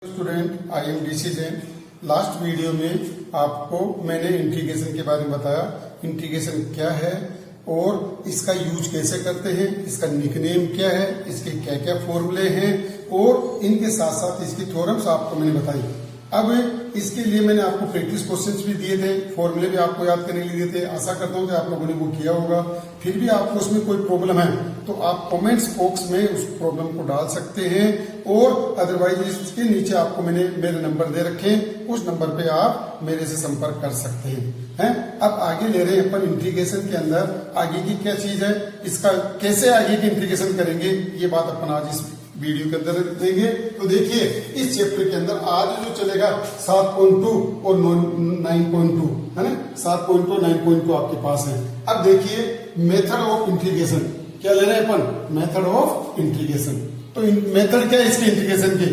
Student I am DC Jain. Last video में आपको मैंने इंटीग्रेशन के बारे में बताया। इंटीग्रेशन क्या है और इसका यूज कैसे करते हैं, इसका निकनेम क्या है, इसके क्या क्या फॉर्मूले हैं और इनके साथ साथ इसकी थ्योरम्स आपको मैंने बताई। अब इसके लिए मैंने आपको प्रैक्टिस क्वेश्चंस भी दिए थे, फॉर्मूले भी आपको याद करने के लिए दिए थे। आशा करता हूँ कि आप लोगों ने वो किया होगा। फिर भी आपको उसमें कोई प्रॉब्लम है तो आप कमेंट्स बॉक्स में उस प्रॉब्लम को डाल सकते हैं और अदरवाइज इसके नीचे आपको मैंने मेरे नंबर दे रखे हैं, उस नंबर पे आप मेरे से संपर्क कर सकते हैं। अब आगे ले रहे हैं अपन इंटीग्रेशन के अंदर आगे की क्या चीज है, इसका कैसे आगे की इंटीग्रेशन करेंगे, ये बात अपन आज इस वीडियो के अंदर देंगे। तो देखिए इस चैप्टर के अंदर आज जो चलेगा 7.2 और 9.2 है ना, 7.2 9.2 आपके पास है। अब देखिए मेथड ऑफ इंटीग्रेशन क्या ले रहे हैं अपन, मेथड ऑफ इंटीग्रेशन। तो मेथड क्या है इसके इंटीग्रेशन के,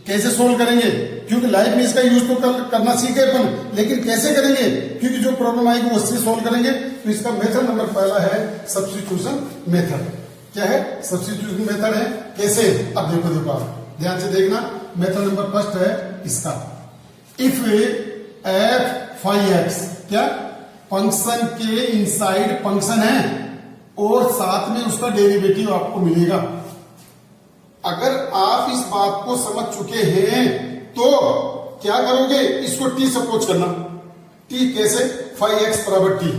कैसे सोल्व करेंगे, क्योंकि लाइफ में इसका यूज तो करना सीखे अपन, लेकिन कैसे करेंगे, क्योंकि जो प्रॉब्लम आएगी वो उससे सोल्व करेंगे। तो इसका मेथड नंबर पहला है सब्स्टिट्यूशन मेथड। क्या है, सब्स्टिट्यूशन मेथड है। कैसे, अब देखो आप ध्यान से देखना। मेथड नंबर फर्स्ट है इसका, इफ एफ फाइव एक्स, क्या फंक्शन के इनसाइड फंक्शन है और साथ में उसका डेरिवेटिव आपको मिलेगा। अगर आप इस बात को समझ चुके हैं तो क्या करोगे, इसको टी सपोज करना। टी कैसे, 5x बराबर टी,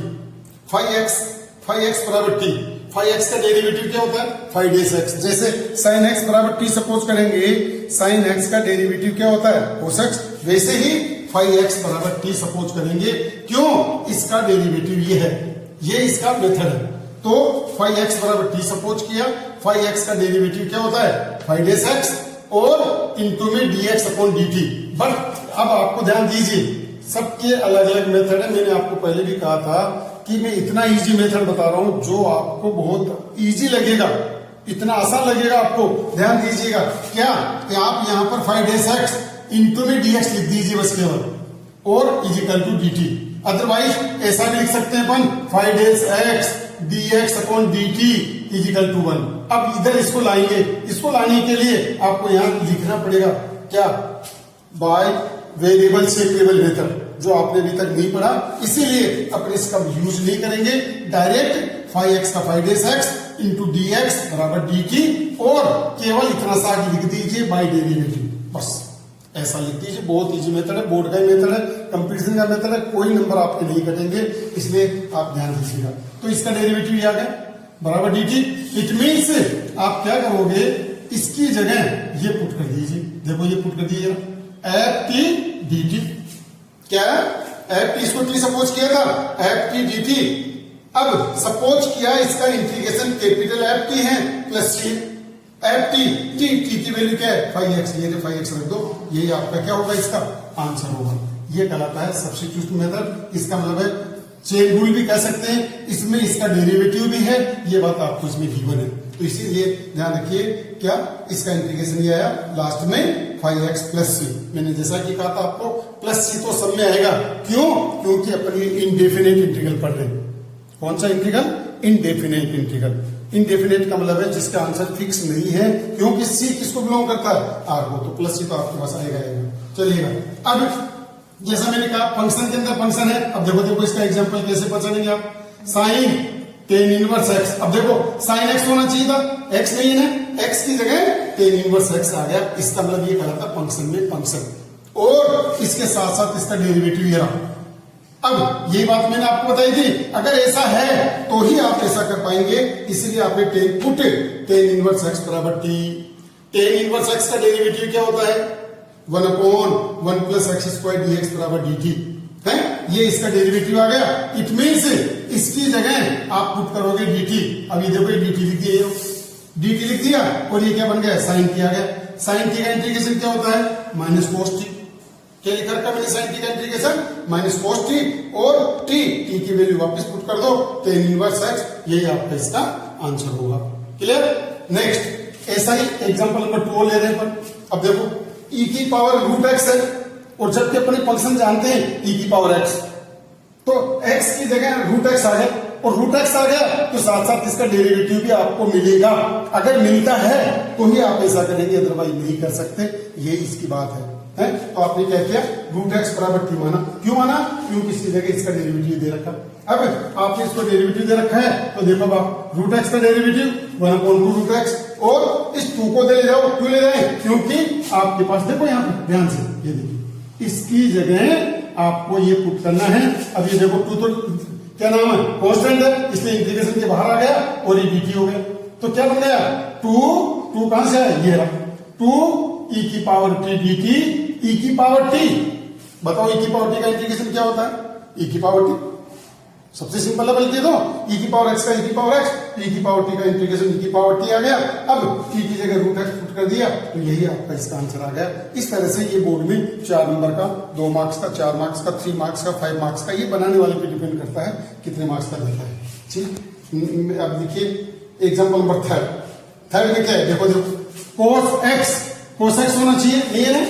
5x बराबर टी। 5x का डेरिवेटिव क्या होता है, 5x। जैसे sin x बराबर टी सपोज करेंगे, sin x का डेरिवेटिव क्या होता है, cos x। वैसे ही 5x बराबर टी सपोज करेंगे, क्यों, इसका डेरिवेटिव ये है, ये इसका मेथड है। तो 5x बराबर टी सपोज किया, 5x का डेरिवेटिव क्या होता है 5x और इनटू में dx अपॉन dt। बट अब आपको ध्यान दीजिए, सबके अलग अलग मेथड है। मैंने आपको पहले भी कहा था कि मैं इतना इजी मेथड बता रहा हूं जो आपको बहुत इजी लगेगा, इतना आसान लगेगा आपको। ध्यान दीजिएगा क्या कि आप यहां पर 5x इंटू में dx लिख दीजिए बस केवल, और इजिकल टू dt। अदरवाइज ऐसा भी लिख सकते हैं अपन 5x dx upon dt is equal to 1। अब इधर इसको लाएंगे, इसको लाने के लिए आपको यहां लिखना पड़ेगा क्या, बाय वेरिएबल सेपरेबल मेथड, जो आपने अभी तक नहीं पढ़ा, इसीलिए अपन इसका यूज नहीं करेंगे। डायरेक्ट 5x का 5x इंटू dx बराबर dt और केवल इतना सा लिख दीजिए बाय डेरिवेटिव, बस ऐसा लिख दीजिए। बहुत इजी मेथड है, बोर्ड का मेथड है, कंपटीशन का मेथड है, कोई नंबर आपके नहीं कटेंगे, इसलिए आप ध्यान दीजिएगा। तो इसका डेरिवेटिव आ गया बराबर dt। इट मीन्स आप क्या करोगे, इसकी जगह ये पुट कर दीजिए। देखो ये पुट कर दीजिए एफ टी डी टी। क्या है, एफ टी, इसको टी सपोज किया था, एफ टी डी टी। अब सपोज किया इसका इंटीग्रेशन कैपिटल एफ टी है plus C F T, T की वैल्यू क्या है 5x, ये 5x रख दो, यही आपका क्या होगा, इसका आंसर होगा। ये कहलाता है सब्स्टिट्यूशन मेथड। इसका मतलब है चेन रूल भी कह सकते हैं, इसमें इसका डेरिवेटिव भी है, ये बात आपको इसमें गिवन है। तो इसीलिए ध्यान रखिए क्या इसका इंटीग्रेशन ये आया लास्ट में 5x प्लस सी। मैंने जैसा कि कहा था आपको प्लस सी तो सब में आएगा, क्यों, क्योंकि अपन ये इंडेफिनेट इंटीग्रल पढ़ रहे हैं। कौन सा इंटीग्रल, इंडेफिनेट इंटीग्रल। इंडेफिनेट का मतलब है जिसका आंसर फिक्स नहीं है, क्योंकि सी किसको बिलोंग करता है, आर को, तो प्लस सी तो आपके पास आएगा। चलिएगा अब जैसा मैंने कहा फंक्शन के अंदर फंक्शन है। अब देखो इसका एग्जांपल कैसे पहचानेंगे आप, साइन टेन इनवर्स एक्स। अब देखो साइन एक्स होना चाहिए था, एक्स नहीं है, एक्स की जगह टेन इनवर्स एक्स आ गया। इसका मतलब ये कहलाता फंक्शन में फंक्शन, और इसके साथ साथ इसका डेरिवेटिव ये रहा। अब ये बात मैंने आपको बताई थी, अगर ऐसा है तो ही आप ऐसा कर पाएंगे, इसलिए आपने ten put tan inverse x बराबर टी। टेन इनवर्स एक्स का डेरिवेटिव क्या होता है 1 upon 1 plus x square dx बराबर dt है, ये इसका डेरिवेटिव आ गया। इट मीन्स इसकी जगह आप पुट करोगे dt। अभी देखो ये dt लिख दिया, dt लिख दिया और ये क्या बन गया, साइन टी आ गया। साइन टी का इंटीग्रेशन क्या होता है, माइनस कोस टी। क्या लिखा रखा मैंने, साइन टी का इंटीग्रेशन माइनस कोस टी, और टी की वैल्यू वापस पुट कर दो टेन इनवर्स एक्स, यही आपका इसका आंसर होगा। क्लियर। नेक्स्ट ऐसा ही एग्जांपल नंबर 2 ले रहे हैं अपन। अब देखो e की पावर रूट एक्स है, और जबकि अपने फंक्शन जानते हैं e की पावर x, तो x की जगह रूट एक्स आ गया, और रूट एक्स आ गया तो साथ साथ इसका डेरिवेटिव भी आपको मिलेगा। अगर मिलता है तो ही आप ऐसा करेंगे, अदरवाइज नहीं कर सकते। ये इसकी बात है। है। तो आपने क्या किया, रूट एक्स बराबर टी माना। क्यों माना, क्योंकि इसी जगह इसका डेरिवेटिव दे रखा। अब आपने इसको डेरिवेटिव दे रखा है तो देखो आप रूट एक्स का डेरिवेटिव 1/2 रूट एक्स, और इस 2 को ले जाओ। क्यों ले जाए, क्योंकि आपके पास देखो यहाँ पे ध्यान से, ये देखिए इसकी जगह आपको ये पुट करना है। अब ये देखो 2 तो क्या नाम है, कांस्टेंट है, इसलिए इंटीग्रेशन के बाहर आ गया और ये dt हो गया। तो क्या बन गया, 2 कहां से है, ये रहा 2 e की पावर t dt e की पावर t। बताओ e की पावर t का इंटीग्रेशन क्या होता है, e की पावर t सबसे सिंपल है, बल्कि तो e की पावर x का e की पावर x, e की पावर t का इंटीग्रेशन e की पावर t आ गया। अब t की जगह रूट x पुट कर दिया तो यही आपका इसका आंसर आ गया। इस तरह से ये बोर्ड में 4 नंबर का, 2 मार्क्स का, 4 मार्क्स का, 3 मार्क्स का, 5 मार्क्स का, ये बनाने वाले पे डिपेंड करता है कितने मार्क्स का देता है। ठीक, अब देखिए एग्जाम्पल नंबर थर्ड में क्या है, देखो cos x होना चाहिए, नहीं है ना,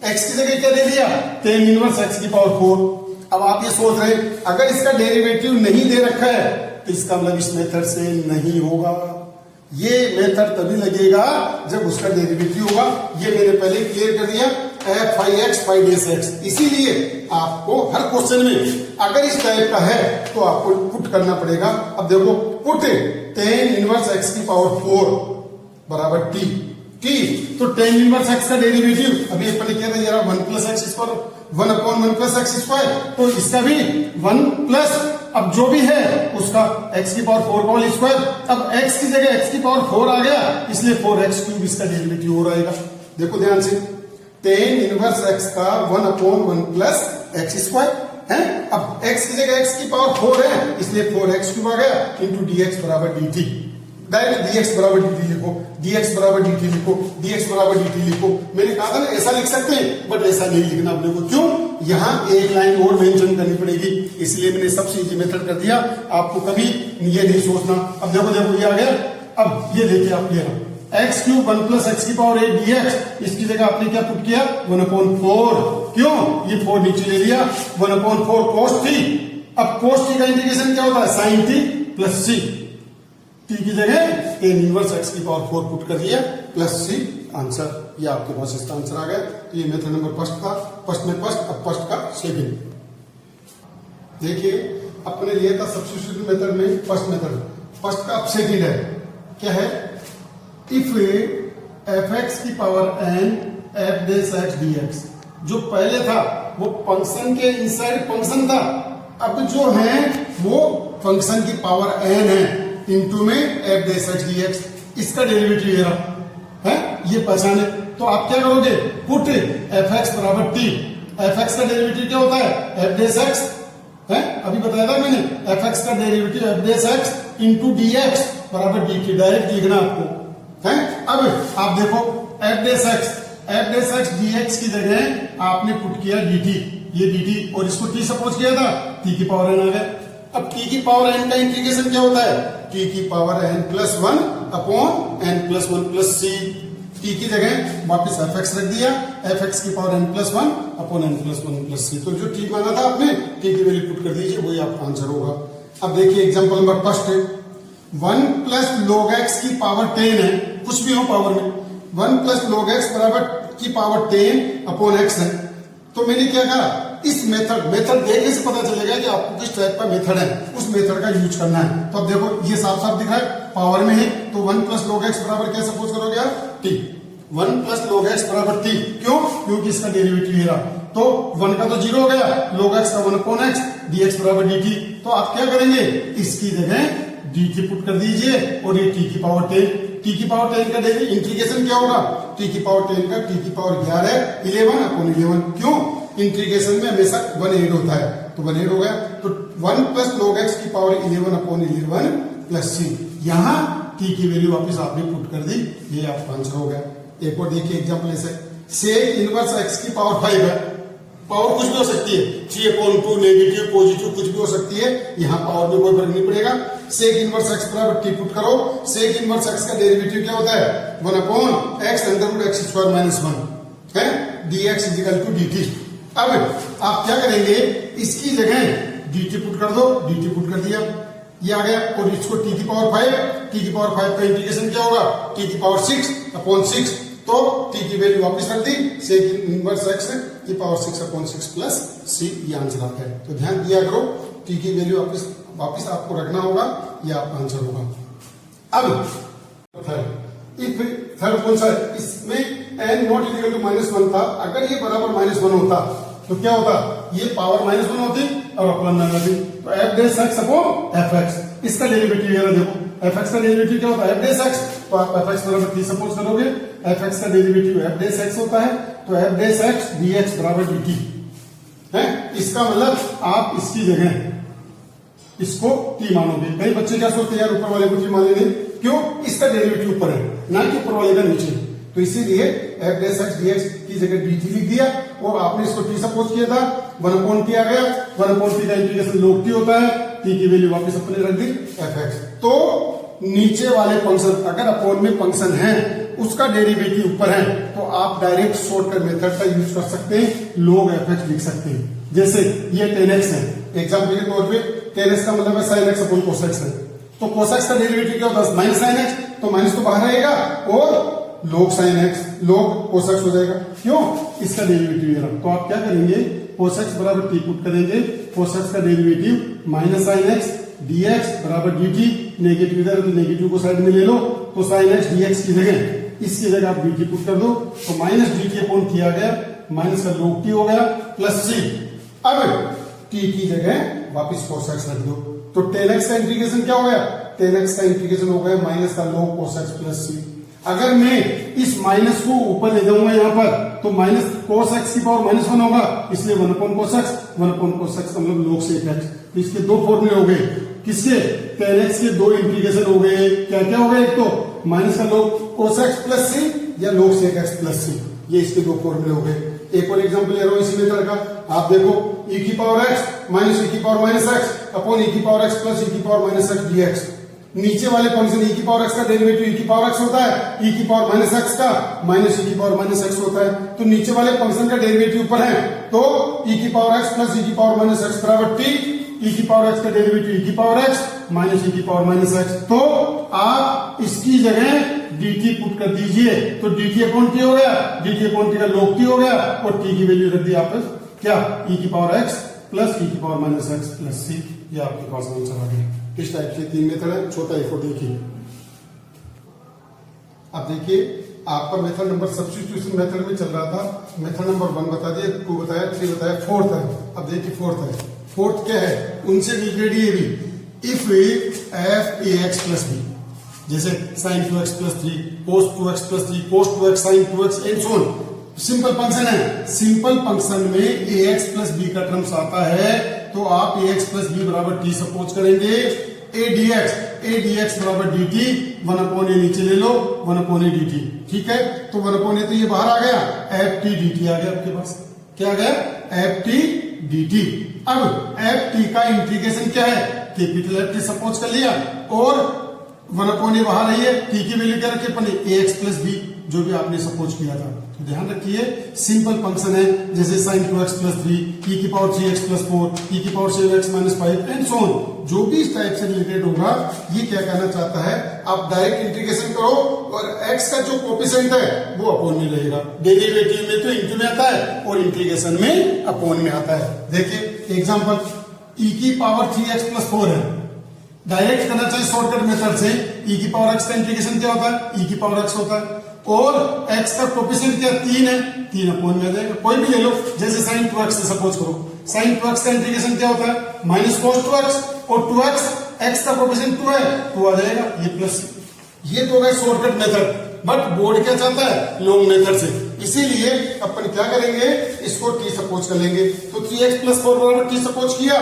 x की जगह क्या दे दिया, tan इनवर्स x की पावर 4। अब आप ये सोच रहे हैं अगर इसका डेरिवेटिव नहीं दे रखा है तो इसका मतलब इस मेथड से नहीं होगा। ये मेथड तभी लगेगा जब उसका डेरिवेटिव होगा। ये मैंने पहले क्लियर कर दिया, f(5x, 5-x). इसीलिए आपको हर क्वेश्चन में अगर इस टाइप का है तो आपको पुट करना पड़ेगा। अब देखो पुट tan इनवर्स x की पावर 4 बराबर t, तो tan इनवर्स x का डेरिवेटिव अभी पहले क्या था, जरा 1 + x स्क्वायर, 1/1 + x स्क्वायर, तो इसका भी 1 प्लस अब जो भी है उसका x की पावर 4 का होल स्क्वायर। अब x की जगह x की पावर 4 आ गया, इसलिए 4x³ इसका डेरिवेटिव हो रहेगा। देखो ध्यान से, tan इनवर्स x का 1/1 + x स्क्वायर है। अब x की जगह x की पावर 4 है, इसलिए 4x³ आ गया इंटू dx बराबर dt। डायरेक्ट dx बराबर dt लिखो, dx बराबर dt लिखो, dx बराबर dt लिखो। मैंने कहा था ना ऐसा लिख सकते हैं, बट ऐसा नहीं लिखना अपने को। क्यों, यहाँ एक लाइन और मेंशन करनी पड़ेगी, इसलिए मैंने सबसे इजी मेथड कर दिया। आपको कभी ये नहीं सोचना। अब देखो ये आ गया। अब ये देखिए आप, ये x³ 1 + x की पावर 8 dx, इसकी जगह आपने क्या पुट किया, 1/4। क्यों, ये 4 नीचे ले लिया, 1/4 cos t। अब cos t का इंटीग्रेशन क्या होता है, sin t + c। t की जगह tan इनवर्स x की पावर 4 पुट कर दिया प्लस c, आंसर ये आपके पास इसका आंसर आ गया। तो ये मेथड नंबर फर्स्ट था, फर्स्ट में फर्स्ट, अब फर्स्ट का सेकंड। देखिए अपने लिए था सब्स्टिट्यूशन मेथड में फर्स्ट मेथड, फर्स्ट का अब सेकंड है। क्या है, इफ f(x) की पावर n f(x) dx, जो पहले था वो फंक्शन के इनसाइड फंक्शन था, अब जो है वो फंक्शन की पावर n है इंटू में f(x) dx, इसका डेरिवेटिव ये रहा है, ये पहचाने। तो आप क्या करोगे, पुट f(x) बराबर t, f(x) का डेरिवेटिव क्या होता है, f(x) है, अभी बताया था मैंने, f(x) का डेरिवेटिव f(x) इंटू dx बराबर dt, डायरेक्ट लिखना आपको है। अब आप देखो f(x) dx की जगह आपने पुट किया dt, ये dt, और इसको t सपोज किया था, t की पावर n आ गया। अब t की पावर n का इंटीग्रेशन क्या होता है, t की power n+1 upon n+1 + c। t की जगह वापस f(x) रख दिया, f(x) की power n+1 upon n+1 + c। तो जो t माना था आपने, t की वैल्यू पुट कर दीजिए, वही आपका आंसर होगा। अब देखिए एग्जांपल नंबर फर्स्ट है, 1 + log x की पावर 10 है, कुछ भी हो पावर में, 1 + log x बराबर की पावर 10 अपॉन x है। तो मैंने क्या कहा, इस मेथड देखने से पता चलेगा कि आपको किस टाइप का मेथड है, उस मेथड का यूज करना है। तो अब देखो ये साफ साफ दिख रहा है, पावर में है, तो 1 + log x बराबर क्या सपोज करोगे आप, t। 1 + log x बराबर t, क्यों, क्योंकि इसका डेरिवेटिव ये रहा, तो 1 का तो 0 हो गया, log x का 1/x, dx बराबर dt। तो आप क्या करेंगे, इसकी जगह dt पुट कर दीजिए, और ये t की पावर 10, t की पावर 10 का इंटीग्रेशन क्या होगा, t की पावर 10 का t की पावर 11/11। क्यों, इंटीग्रेशन में हमेशा 1 ऐड होता है, तो 1 ऐड हो गया। तो 1 + log x की पावर 11/11 + c। यहाँ t की वैल्यू वापस आपने पुट कर दी, ये आपका आंसर हो गया। एक और देखिए एग्जांपल ऐसे, सेक इनवर्स x की पावर 5 है, पावर कुछ भी हो सकती है, 3/2, नेगेटिव, पॉजिटिव, कुछ भी हो सकती है, यहाँ पावर में कोई फर्क नहीं पड़ेगा। सेक इनवर्स x बराबर t पुट करो, सेक इनवर्स x का डेरिवेटिव क्या होता है, 1/x √x² - 1 है, dx = dt। अब आप क्या करेंगे, इसकी जगह dt पुट कर दो, dt पुट कर दिया, ये आ गया, और इसको t की पावर 5 का इंटीग्रेशन क्या होगा, t की पावर 6/6। तो t की वैल्यू वापस रख दी, सेक इनवर्स x की पावर 6/6 प्लस c, ये आंसर आता है। तो ध्यान दिया करो, t की वैल्यू वापस आपको रखना होगा, ये आपका आंसर होगा। अब थर्ड कौन सा है, इसमें n नॉट इक्वल टू -1 था, अगर ये बराबर -1 होता तो क्या होता, ये पावर -1 होती और अपना न होती, तो f dash x upon fx, इसका डेरिवेटिव ये देखो, fx का डेरिवेटिव क्या होता है, f डैश x, तो आप fx बराबर t सपोज करोगे, fx का डेरिवेटिव f डैश x होता है, तो f डैश x dx बराबर dt है। इसका मतलब आप इसकी जगह इसको t मानोगे। कई बच्चे क्या सोचते हैं, यार ऊपर वाले को t मान लेंगे, क्यों, इसका डेरिवेटिव ऊपर है ना कि ऊपर वाले का नीचे, तो इसीलिए f डैश x dx की जगह dt लिख दिया, और आपने इसको t सपोज किया था, 1/t आ गया, 1/t का इंटीग्रेशन log t होता है, t की वैल्यू वापस अपने रख दी fx। तो नीचे वाले फंक्शन अगर अपोन में फंक्शन है, उसका डेरिवेटिव ऊपर है, तो आप डायरेक्ट शॉर्टकट मेथड का यूज कर सकते हैं, log fx लिख सकते हैं। जैसे ये 10x है, एग्जाम्पल के तौर पे 10x का मतलब है sin x upon cos x है, तो cos x का डेरिवेटिव क्या होता है, माइनस sin x, तो माइनस तो बाहर रहेगा और log sin x log cos x हो जाएगा, क्यों, इसका डेरिवेटिव ये रहा। तो आप क्या करेंगे, cos x बराबर t पुट करेंगे, cos x का derivative minus sin x dx बराबर dt, नेगेटिव इधर तो नेगेटिव को साइड में ले लो, तो sin x dx की जगह इसकी जगह आप dt पुट कर दो, तो माइनस dt अपॉन t आ गया, माइनस का log t हो गया प्लस c। अब t की जगह वापिस cos x रख दो, तो 10x का इंटीग्रेशन क्या हो गया, 10x का इंटीग्रेशन हो गया माइनस का log cos x plus c। अगर मैं इस माइनस को ऊपर ले जाऊंगा यहाँ पर, तो माइनस cos x की पावर -1 होगा, इसलिए 1/cos x, 1/cos x का मतलब log sec x। तो इसके दो फॉर्मूले हो गए, किसके, 10x के दो इंटीग्रेशन हो गए, क्या क्या हो गए, एक तो माइनस का log cos x plus c या log sec x plus c, ये इसके दो फॉर्मूले हो गए। एक और एग्जांपल ले रहा हूं इसी मेथड का, आप देखो e की पावर x माइनस e की पावर -x अपॉन e की पावर x प्लस e की पावर -x dx। नीचे वाले फंक्शन e की पावर x का डेरिवेटिव e की पावर x होता है, e की पावर -x का माइनस e की पावर -x होता है, तो नीचे वाले फंक्शन का डेरिवेटिव ऊपर है, तो e की पावर x प्लस e की पावर -x बराबर t, e की पावर x का डेरिवेटिव e की पावर x माइनस e की पावर -x, तो आप इसकी जगह dt पुट कर दीजिए, तो dt अपॉन t हो गया, dt अपॉन t का log t हो गया, और t की वैल्यू रख दी आप क्या, e की पावर x प्लस e की पावर -x प्लस c, ये आपके पास आंसर आ गया। इस टाइप से तीन मेथड है, छोटा एक और देखिए। अब देखिए आपका मेथड नंबर सब्स्टिट्यूशन मेथड में चल रहा था, मेथड नंबर 1 बता दिया, 2 बताया, 3 बताया, 4th है। अब देखिए 4th है, 4th क्या है, उनसे रिलेटेड ये भी, if f ax plus b, जैसे sin 2x plus 3 cos 2x plus 3 cos 2x sin 2x and so on. Simple function है, सिंपल फंक्शन में ax प्लस b का टर्म्स आता है, तो आप ax प्लस b बराबर t सपोज करेंगे, a dx बराबर dt, 1/a नीचे ले लो, 1/a dt, ठीक है। तो 1/a तो ये बाहर आ गया, ft dt आ गया आपके पास, क्या आ गया, ft dt। अब ft का इंटीग्रेशन क्या है, कैपिटल F सपोज कर लिया, और 1/a बाहर आई है, t की वैल्यू क्या रखी अपने, ax प्लस b, जो भी आपने सपोज किया था। तो ध्यान रखिए सिंपल फंक्शन है, जैसे sin 2x प्लस 3 e की पावर 3x प्लस 4 e की power 7x minus 5 and so on, जो भी इस टाइप से रिलेटेड होगा, ये क्या कहना चाहता है, आप डायरेक्ट इंटीग्रेशन करो और x का जो कोफिशिएंट है वो अपोन में रहेगा। डेरिवेटिव में तो इंटू में आता है और इंटीग्रेशन में अपोन में आता है। देखिए एग्जाम्पल, e की पावर 3x प्लस 4 है, डायरेक्ट करना चाहिए शॉर्टकट मेथड से, e की पावर x का इंटीग्रेशन क्या होता है, e की पावर x होता है, और x का कोफिशिएंट क्या 3 है, 3 अपोन में आ जाएगा। कोई भी ले लो, जैसे sin 2x से सपोज करो, sin 2x का इंटीग्रेशन क्या होता है, माइनस cos 2x, और 2x x का कोफिशिएंट 2 है, 2 आ जाएगा, ये प्लस, ये तो है शॉर्टकट मेथड, बट बोर्ड क्या चाहता है, लॉन्ग मेथड से, इसीलिए अपन क्या करेंगे, इसको t सपोज कर लेंगे। तो 3x प्लस 4 बराबर t सपोज किया,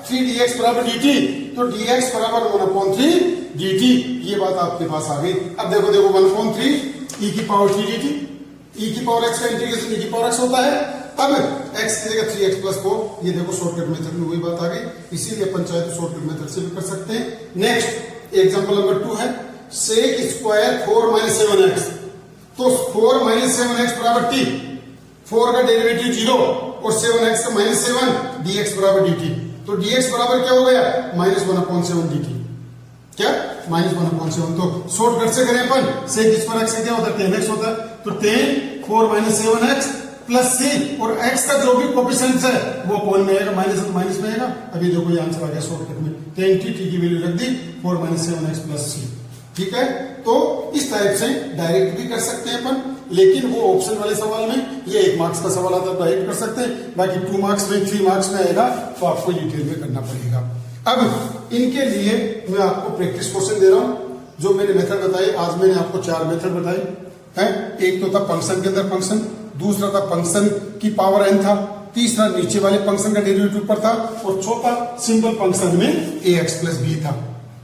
3dx बराबर dt, तो dx बराबर 1/3 dt, ये बात आपके पास आ गई। अब देखो 1/3 e की पावर 3 dt, e की पावर x का इंटीग्रेशन e की पावर x होता है, अब x की जगह 3x प्लस 4, ये देखो शॉर्टकट मेथड में वही बात आ गई, इसीलिए अपन चाहे तो शॉर्टकट मेथड से भी कर सकते हैं। नेक्स्ट एग्जांपल नंबर 2 है, sec स्क्वायर 4 - 7x, तो 4 - 7x बराबर t, 4 का डेरिवेटिव 0 और 7x का -7 dx बराबर dt, तो dx बराबर क्या हो गया, -1/7 dt, क्या -1/7। तो शॉर्टकट से करें अपन, sec स्क्वायर x क्या होता है, 10x होता है, तो 10 4 - 7x प्लस सी, और x का जो भी कोफिशिएंट है वो अपॉन में आएगा, माइनस तो माइनस में आएगा। अभी देखो ये आंसर आ गया शॉर्टकट में, 10t की वैल्यू रख दी 4 - 7x प्लस सी। ठीक है, तो इस टाइप से डायरेक्ट भी कर सकते हैं अपन, लेकिन वो ऑप्शन वाले सवाल में ये 1 मार्क्स का सवाल आता है डायरेक्ट कर सकते हैं, बाकी 2 मार्क्स में 3 मार्क्स में आएगा तो आपको डिटेल में करना पड़ेगा। अब इनके लिए मैं आपको प्रैक्टिस क्वेश्चन दे रहा हूं। जो मैंने मेथड बताए, आज मैंने आपको 4 मेथड बताए हैं। एक तो था फंक्शन के अंदर फंक्शन, दूसरा था फंक्शन की पावर n था, तीसरा नीचे वाले फंक्शन का डेरिवेटिव पर था, और चौथा सिंपल फंक्शन में ax + b था।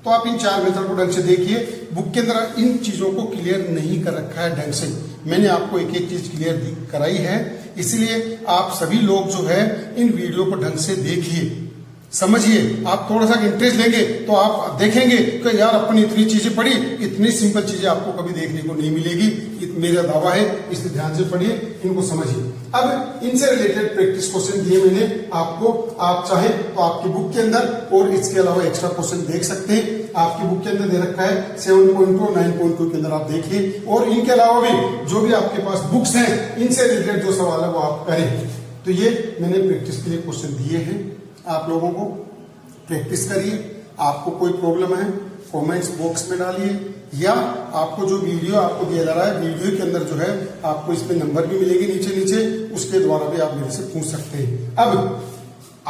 तो आप इन 4 मेथड को ढंग से देखिए। बुक के अंदर इन चीजों को क्लियर नहीं कर रखा है ढंग से, मैंने आपको एक एक चीज क्लियर कराई है, इसलिए आप सभी लोग जो है इन वीडियो को ढंग से देखिए, समझिए। आप थोड़ा सा इंटरेस्ट लेंगे तो आप देखेंगे कि यार अपन इतनी चीजें पढ़ी, इतनी सिंपल चीजें आपको कभी देखने को नहीं मिलेगी, मेरा दावा है, इसलिए ध्यान से पढ़िए, इनको समझिए। अब इनसे रिलेटेड प्रैक्टिस क्वेश्चन दिए मैंने आपको, आप चाहे तो आपकी बुक के अंदर और इसके अलावा एक्स्ट्रा क्वेश्चन देख सकते हैं। आपकी बुक के अंदर दे रखा है 7.2 9.2 के अंदर आप देखिए, और इनके अलावा भी जो भी आपके पास बुक्स हैं इनसे रिलेटेड जो सवाल है वो आप करें। तो ये मैंने प्रैक्टिस के लिए क्वेश्चन दिए हैं, आप लोगों को प्रैक्टिस करिए। आपको कोई प्रॉब्लम है कमेंट्स बॉक्स में डालिए, या आपको जो वीडियो आपको दिया जा रहा है वीडियो के अंदर जो है आपको इसमें नंबर भी मिलेंगे नीचे नीचे, उसके द्वारा भी आप मेरे से पूछ सकते हैं। अब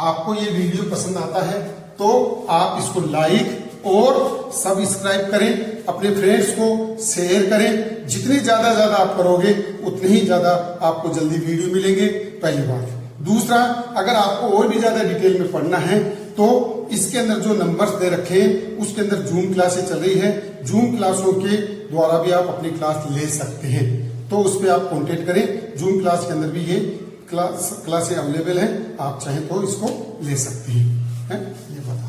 आपको ये वीडियो पसंद आता है तो आप इसको लाइक और सब्सक्राइब करें, अपने फ्रेंड्स को शेयर करें। जितनी ज्यादा आप करोगे उतनी ही ज्यादा आपको जल्दी वीडियो मिलेंगे, पहली बात। दूसरा, अगर आपको और भी ज्यादा डिटेल में पढ़ना है तो इसके अंदर जो नंबर्स दे रखे हैं उसके अंदर जूम क्लासें चल रही है, जूम क्लासों के द्वारा भी आप अपनी क्लास ले सकते हैं, तो उस पर आप कांटेक्ट करें। जूम क्लास के अंदर भी ये क्लासें अवेलेबल हैं, आप चाहें तो इसको ले सकते हैं, ये बता